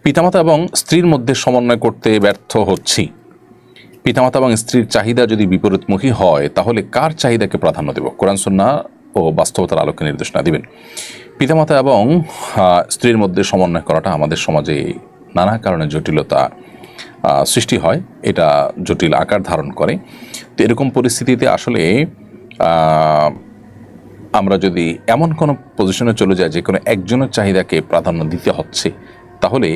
পিতামাতা এবং স্ত্রীর মধ্যে সমন্বয় করতে ব্যর্থ হচ্ছি। পিতামাতা এবং স্ত্রীর চাহিদা যদি বিপরীতমুখী হয় তাহলে কার চাহিদাকে প্রাধান্য দেব? কোরআন সুন্নাহ ও বাস্তবতার আলোকে নির্দেশনা দিবেন। পিতামাতা এবং স্ত্রীর মধ্যে সমন্বয় করাটা আমাদের সমাজে নানা কারণে জটিলতা সৃষ্টি হয়, এটা জটিল আকার ধারণ করে। তো এরকম পরিস্থিতিতে আসলে আমরা যদি এমন কোনো পজিশনে চলে যাই যে কোনো একজনের চাহিদাকে প্রাধান্য দিতে হচ্ছে, তাহলে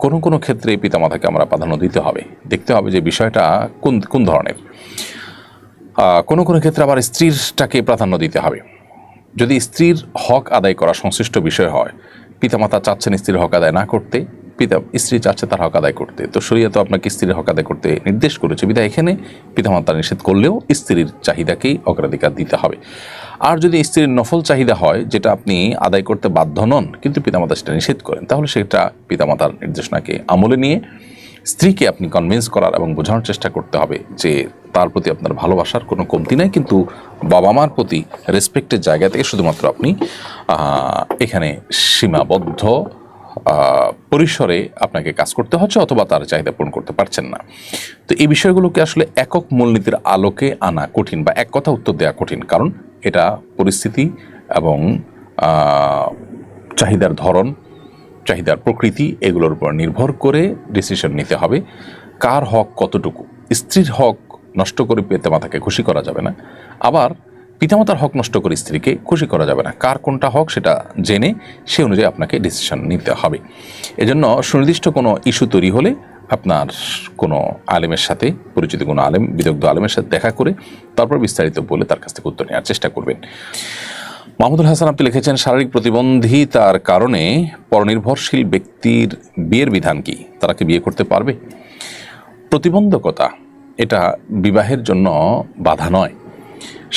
কোনো কোনো ক্ষেত্রে পিতামাতাকে আমরা প্রাধান্য দিতে হবে। দেখতে হবে যে বিষয়টা কোন কোন ধরনের। কোনো কোনো ক্ষেত্রে আবার স্ত্রীরটাকে প্রাধান্য দিতে হবে। যদি স্ত্রীর হক আদায় করা সংশ্লিষ্ট বিষয় হয়, পিতামাতা চাচ্ছেন স্ত্রীর হক আদায় না করতে, স্ত্রী চাচ্ছে তার হক আদায় করতে, তো শরীয়ত তো আপনাকে স্ত্রীর হক আদায় করতে নির্দেশ করেছে, বিধায় এখানে পিতামাতা নিষেধ করলেও স্ত্রীর চাহিদাকেই অগ্রাধিকার দিতে হবে। আর যদি স্ত্রীর নফল চাহিদা হয় যেটা আপনি আদায় করতে বাধ্য নন কিন্তু পিতামাতা সেটা নিষেধ করেন, তাহলে সেটা পিতামাতার নির্দেশনাকে আমলে নিয়ে স্ত্রীকে আপনি কনভিন্স করার এবং বোঝানোর চেষ্টা করতে হবে যে তার প্রতি আপনার ভালোবাসার কোনো কমতি নাই, কিন্তু বাবা মার প্রতি রেসপেক্টের জায়গা থেকে শুধুমাত্র আপনি এখানে সীমাবদ্ধ পরিসরে আপনাকে কাজ করতে হচ্ছে, অথবা তার চাহিদা পূরণ করতে পারছেন না। তো এই বিষয়গুলোকে আসলে একক মূলনীতির আলোকে আনা কঠিন, বা এক কথা উত্তর দেওয়া কঠিন, কারণ এটা পরিস্থিতি এবং চাহিদার ধরন, চাহিদার প্রকৃতি এগুলোর উপর নির্ভর করে ডিসিশন নিতে হবে কার হক কতটুকু। স্ত্রীর হক নষ্ট করে পিতামাতাকে খুশি করা যাবে না, আবার পিতামাতার হক নষ্ট করে স্ত্রীকে খুশি করা যাবে না। কার কোনটা হক সেটা জেনে সে অনুযায়ী আপনাকে ডিসিশন নিতে হবে। এজন্য সুনির্দিষ্ট কোনো ইস্যু তৈরি হলে আপনার কোনো আলেমের সাথে, পরিচিত কোনো আলেম, বিদগ্ধ আলেমের সাথে দেখা করে তারপর বিস্তারিত বলে তার কাছ থেকে উত্তর নেওয়ার চেষ্টা করবেন। মাহমুদুল হাসান আপনি লিখেছেন, শারীরিক প্রতিবন্ধিতার কারণে পরনির্ভরশীল ব্যক্তির বিয়ের বিধান কি? তারা কি বিয়ে করতে পারবে? প্রতিবন্ধকতা এটা বিবাহের জন্য বাধা নয়।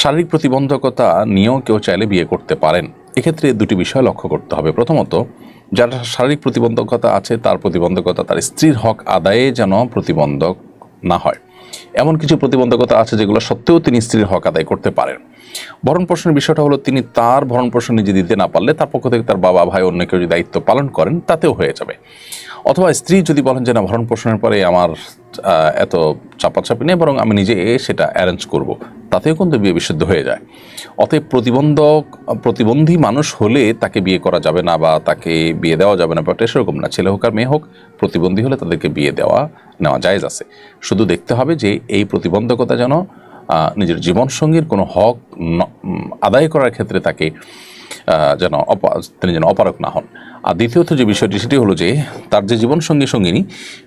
শারীরিক প্রতিবন্ধকতা নিয়েও কেউ চাইলে বিয়ে করতে পারেন। এক্ষেত্রে দুটি বিষয় লক্ষ্য করতে হবে। প্রথমত, যার শারীরিক প্রতিবন্ধকতা আছে তার প্রতিবন্ধকতা তার স্ত্রীর হক আদায়ে যেন প্রতিবন্ধক না হয়। এমন কিছু প্রতিবন্ধকতা আছে যেগুলো সত্ত্বেও তিনি স্ত্রীর হক আদায় করতে পারেন। ভরণ পোষণের বিষয়টা হলো, তিনি তার ভরণ পোষণ নিজে দিতে না পারলে তার পক্ষ থেকে তার বাবা, ভাই, অন্য কেউ যদি দায়িত্ব পালন করেন তাতেও হয়ে যাবে। অথবা স্ত্রী যদি বলেন যে না, ভরণ পোষণের পরে আমার এত চাপাচাপি নেই, বরং আমি নিজে সেটা অ্যারেঞ্জ করব, তাতেও কিন্তু বিয়ে বিশুদ্ধ হয়ে যায়। অতএব প্রতিবন্ধী মানুষ হলে তাকে বিয়ে করা যাবে না বা তাকে বিয়ে দেওয়া যাবে না, ব্যাপারটা সেরকম না। ছেলে হোক আর মেয়ে হোক, প্রতিবন্ধী হলে তাদেরকে বিয়ে নেওয়া জায়েজ আছে। শুধু দেখতে হবে যে এই প্রতিবন্ধকতা যেন নিজের জীবনসঙ্গীর কোনো হক আদায় করার ক্ষেত্রে তাকে তিনি যেন অপারক না হন। আর দ্বিতীয়ত যে বিষয়টি, সেটি হলো যে তার যে সঙ্গিনী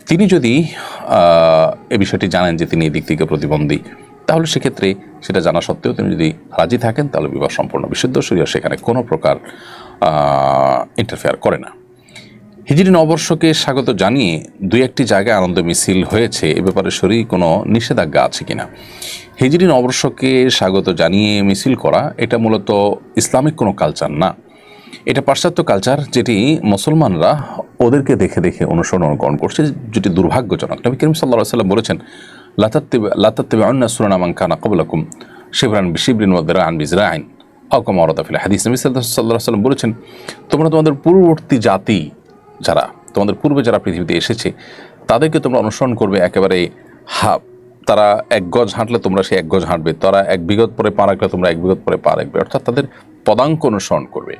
তিনি যদি এই বিষয়টি জানেন যে তিনি এই দিক থেকে প্রতিবন্ধী, তাহলে সেক্ষেত্রে সেটা জানা সত্ত্বেও তিনি যদি রাজি থাকেন তাহলে বিবাহ সম্পূর্ণ বিশুদ্ধ। শরীয়ত সেখানে কোনো প্রকার ইন্টারফেয়ার করে না। হিজরি নববর্ষকে স্বাগত জানিয়ে দুই একটি জায়গায় আনন্দ মিছিল হয়েছে, এ ব্যাপারে শরীর কোনো নিষেধাজ্ঞা আছে কিনা? হিজরি নববর্ষকে স্বাগত জানিয়ে মিছিল করা এটা মূলত ইসলামিক কোনো কালচার না, এটা পাশ্চাত্য কালচার, যেটি মুসলমানরা ওদেরকে দেখে দেখে অনুকরণ করছে, যেটি দুর্ভাগ্যজনক। নবী করিম সাল্লাল্লাহু আলাইহি ওয়াসাল্লাম বলেছেন, লা তাত্তাবিউন্না সুনানা মান কানা ক্বাবলাকুম শিবরান বিশিবরিন ওয়া যিরাআন বিযিরাইন আও কামা ওয়ারাদা ফিল হাদিস। নবী সাল্লাল্লাহু আলাইহি ওয়াসাল্লাম বলেছেন, তোমরা তোমাদের পূর্ববর্তী জাতি যারা, তোমাদের পূর্বে যারা পৃথিবীতে এসেছে তাদেরকে তোমরা অনুসরণ করবে একেবারে তারা 1 গজ হাঁটলে তোমরা সেই 1 গজ হাঁটবে, তারা 1 বিঘত পরে পা রাখলে তোমরা 1 বিঘত পরে পা রাখবে, অর্থাৎ তাদের পদাঙ্ক অনুসরণ করবে।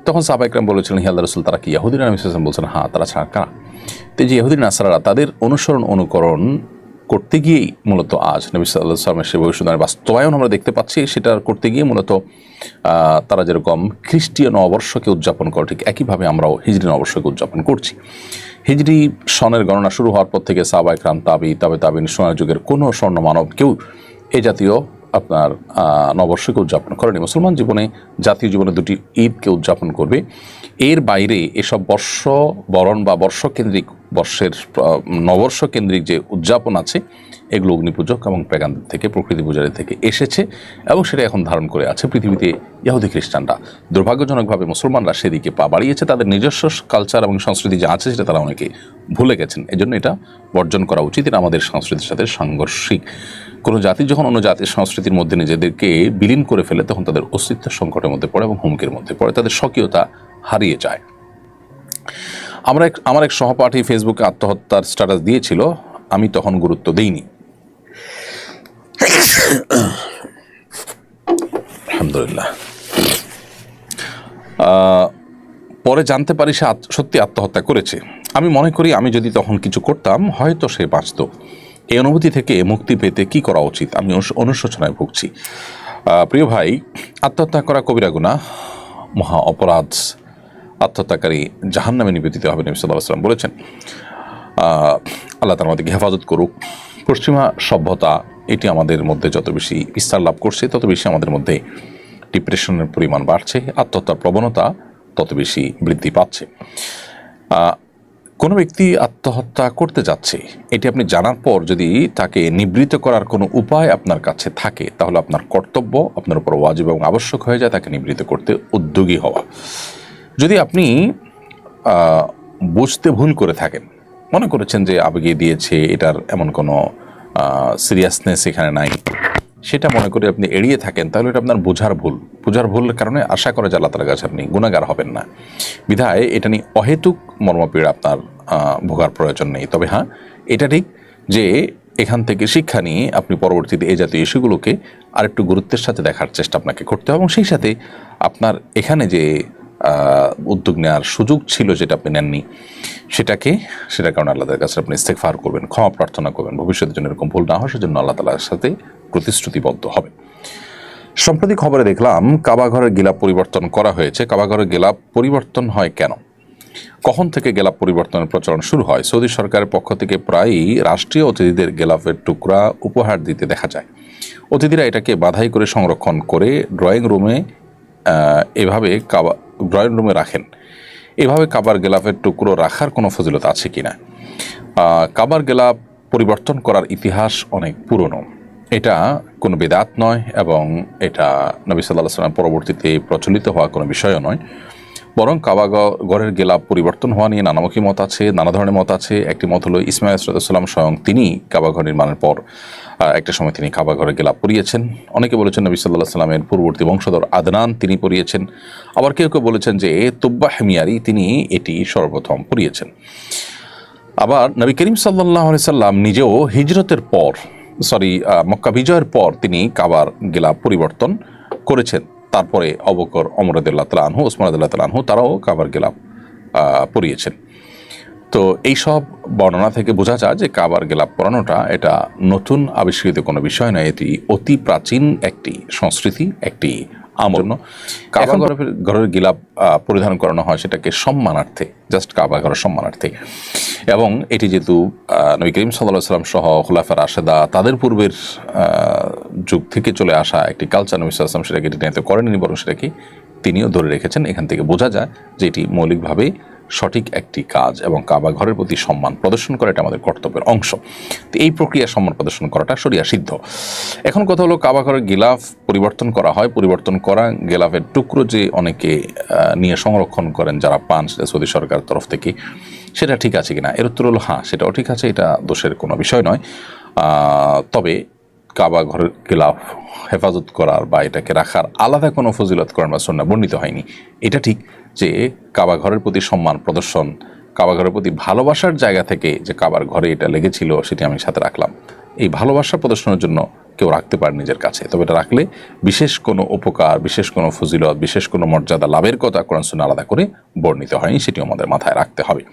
তখন সাহাবা ইকরাম বলেছিলেন, হে আল্লাহর রাসূল, তারা কি ইহুদিরা? নবী সাল্লাল্লাহু আলাইহি ওয়াসাল্লাম বলছেন, হ্যাঁ, তারা ছাড়া কারা? তো যে ইহুদি নাসারারা তাদের অনুকরণ করতে গিয়েই মূলত আজ নবী সাল্লাল্লাহু আলাইহি ওয়াসাল্লামের সেই ভবিষ্যদ্বাণীর বাস্তবায়ন আমরা দেখতে পাচ্ছি। সেটা করতে গিয়ে মূলত তারা যেরকম খ্রিস্টীয় নববর্ষকে উদযাপন করে, ঠিক একইভাবে আমরাও হিজরি নববর্ষকে উদযাপন করছি। হিজরি সনের গণনা শুরু হওয়ার পর থেকে সাহাবা ইকরাম, তাবিন, সোনার যুগের কোনো স্বর্ণ মানব কেউ এই জাতীয় আপনার নববর্ষকে উদযাপন করেনি। মুসলমান জীবনে, জাতীয় জীবনে দুটি ঈদকে উদযাপন করবে। এর বাইরে এসব বর্ষবরণ বা বর্ষকেন্দ্রিক, নববর্ষ কেন্দ্রিক যে উদযাপন আছে, এগুলো অগ্নিপূজক এবং পেগানদের থেকে, প্রকৃতি পূজারী থেকে এসেছে এবং সেটা এখন ধারণ করে আছে পৃথিবীতে ইহুদি খ্রিস্টানরা। দুর্ভাগ্যজনকভাবে মুসলমানরা সেদিকে পা বাড়িয়েছে, তাদের নিজস্ব কালচার এবং সংস্কৃতি যা আছে সেটা তারা অনেকে ভুলে গেছেন। এজন্য এটা বর্জন করা উচিত। এটা আমাদের সংস্কৃতির সাথে সাংঘর্ষিক। কোনো জাতি যখন অন্য জাতির সংস্কৃতির মধ্যে নিজেদেরকে বিলীন করে ফেলে, তখন তাদের অস্তিত্ব সংকটের মধ্যে পড়ে এবং হুমকির মধ্যে পড়ে, তাদের স্বকীয়তা হারিয়ে যায়। আমার এক সহপাঠী ফেসবুকে আত্মহত্যার স্ট্যাটাস দিয়েছিল, আমি তখন গুরুত্ব দিইনি। আলহামদুলিল্লাহ। পরে জানতে পারি সে সত্যি আত্মহত্যা করেছে। আমি মনে করি আমি যদি তখন কিছু করতাম হয়তো সে বাঁচত। এই অনুভূতি থেকে মুক্তি পেতে কি করা উচিত? আমি অনুশোচনায় ভুগছি। প্রিয় ভাই, আত্মহত্যা করা কবিরা গুনাহ, মহা অপরাধ। আত্মহত্যাকারী জাহান্নামে নিবেদিত হবে, নবী সাল্লাল্লাহু আলাইহি ওয়াসাল্লাম বলেছেন। আল্লাহ তাআলা আমাদেরকে হেফাজত করুক। পশ্চিমা সভ্যতা এটি আমাদের মধ্যে যত বেশি বিস্তার লাভ করছে তত বেশি আমাদের মধ্যে ডিপ্রেশনের পরিমাণ বাড়ছে, আত্মহত্যার প্রবণতা তত বেশি বৃদ্ধি পাচ্ছে। কোনো ব্যক্তি আত্মহত্যা করতে যাচ্ছে, এটি আপনি জানার পর যদি তাকে নিবৃত্ত করার কোনো উপায় আপনার কাছে থাকে তাহলে আপনার কর্তব্য, আপনার উপর ওয়াজিব এবং আবশ্যক হয়ে যায় তাকে নিবৃত্ত করতে উদ্যোগী হওয়া। যদি আপনি বুঝতে ভুল করে থাকেন, মনে করেছেন যে আবেগে দিয়েছে, এটার এমন কোনো সিরিয়াসনেস এখানে নাই, সেটা মনে করে আপনি এড়িয়ে থাকেন, তাহলে এটা আপনার বোঝার ভুলের কারণে আশা করে যে আল্লাহ তাআলার কাছে আপনি গুনাহগার হবেন না। বিধায় এটা নিয়ে অহেতুক মর্মপীড়া আপনার ভোগার প্রয়োজন নেই। তবে হ্যাঁ, এটা ঠিক যে এখান থেকে শিক্ষা নিয়ে আপনি পরবর্তীতে এই জাতীয় ইস্যুগুলোকে আরেকটু গুরুত্বের সাথে দেখার চেষ্টা আপনাকে করতে হবে, এবং সেই সাথে আপনার এখানে যে উদ্যোগ নেওয়ার সুযোগ ছিল যেটা আপনি নেননি সেটার কারণে আল্লাহ তাআলার কাছে আপনি ইস্তেগফার করবেন, ক্ষমা প্রার্থনা করবেন, ভবিষ্যতের জন্য এরকম ভুল না হয় সেজন্য আল্লাহ তাআলার সাথে প্রতিশ্রুতিবদ্ধ হবে। সম্প্রতি খবরে দেখলাম কাবা ঘরের গিলাফ পরিবর্তন করা হয়েছে। কাবা ঘরের গিলাফ পরিবর্তন হয় কেন? কখন থেকে গিলাফ পরিবর্তনের প্রচলন শুরু হয়? সৌদি সরকারের পক্ষ থেকে প্রায়ই রাষ্ট্রীয় অতিথিদের গিলাফের টুকরা উপহার দিতে দেখা যায়। অতিথিরা এটাকে বাধাই করে সংরক্ষণ করে ড্রয়িং রুমে রাখেন। এভাবে কাবার গিলাফের টুকরো রাখার কোনো ফজিলত আছে কিনা? কাবার গিলাফ পরিবর্তন করার ইতিহাস অনেক পুরনো। এটা কোনো বিদআত নয় এবং এটা নবী সাল্লাল্লাহু আলাইহি ওয়াসাল্লাম পরবর্তীতে প্রচলিত হওয়া কোনো বিষয়ও নয়। বরং কাবা ঘরের গিলাফ পরিবর্তন হওয়া নিয়ে নানামুখী মত আছে, নানা ধরনের মত আছে। একটি মত হলো ইসমাঈল আলাইহিস সালাম স্বয়ং তিনি কাবা ঘর নির্মাণের পর একটা সময় তিনি কাবা ঘরের গিলাফ পরিয়েছেন। অনেকে বলেছেন নবী সাল্লাল্লাহু আলাইহি ওয়াসাল্লামের পূর্ববর্তী বংশধর আদনান তিনি পরিয়েছেন। আবার কেউ কেউ বলেছেন যে তুব্বাহ হিমিয়ারি তিনি এটি সর্বপ্রথম পরিয়েছেন। আবার নবী করিম সাল্লাল্লাহু আলাইহি সাল্লাম নিজেও হিজরতের পর মক্কা বিজয়ের পর তিনি কাবার গিলাফ পরিবর্তন করেছেন। তারপরে আবু বকর, ওমর রাদিয়াল্লাহু তাআলা আনহু, ওসমান রাদিয়াল্লাহু তাআলা আনহু তারাও কাবার গিলাফ পরিয়েছেন। তো এইসব বর্ণনা থেকে বোঝা যায় যে কাবার গিলাফ পরানোটা এটা নতুন আবিষ্কৃত কোনো বিষয় নয়, এটি অতি প্রাচীন একটি সংস্কৃতি, একটি আমল। কাবা ঘরের গিলাফ পরিধান করানো হয় সেটাকে সম্মানার্থে, জাস্ট কাবা ঘরের সম্মানার্থে। এবং এটি যেহেতু নবী করিম সাল্লাল্লাহু আলাইহি ওয়াসাল্লাম সহ খুলাফা রাশেদা তাদের পূর্বের যুগ থেকে চলে আসা একটি কালচার, নবী সাল্লাল্লাহু আলাইহি ওয়াসাল্লাম সেটাকে রীতিনীতি করেননি, বরং সেটাকে তিনিও ধরে রেখেছেন। এখান থেকে বোঝা যায় যে এটি মৌলিকভাবে সঠিক একটি কাজ এবং কাবা ঘরের প্রতি সম্মান প্রদর্শন করা এটা আমাদের কর্তব্যের অংশ। তো এই প্রক্রিয়া সম্মান প্রদর্শন করাটা শরিয়া সিদ্ধ। এখন কথা হলো কাবা ঘরের গিলাফ পরিবর্তন করা হয়, পরিবর্তন করা গিলাফের টুকরো যে অনেকে নিয়ে সংরক্ষণ করেন যারা পান, সেটা সৌদি সরকারের তরফ থেকে, সেটা ঠিক আছে কিনা? এর উত্তর হলো হ্যাঁ, সেটাও ঠিক আছে, এটা দোষের কোনো বিষয় নয়। তবে কাবা ঘরের গিলাফ হেফাজত করার বা এটাকে রাখার আলাদা কোনো ফজিলত করেন বা সুন্নাহ বর্ণিত হয়নি। এটা ঠিক যে কাবা ঘরের প্রতি সম্মান প্রদর্শন, কাবা ঘরের প্রতি ভালোবাসার জায়গা থেকে যে কাবার ঘরে এটা লেগেছিল সেটি আমি সাথে রাখলাম, এই ভালোবাসা প্রদর্শনের জন্য কেউ রাখতে পারে নিজের কাছে। তবে এটা রাখলে বিশেষ কোনো উপকার, বিশেষ কোনো ফজিলত, বিশেষ কোনো মর্যাদা লাভের কথা কোরআন সুন্নাহ আলাদা করে বর্ণিত হয়নি, সেটিও আমাদের মাথায় রাখতে হবে।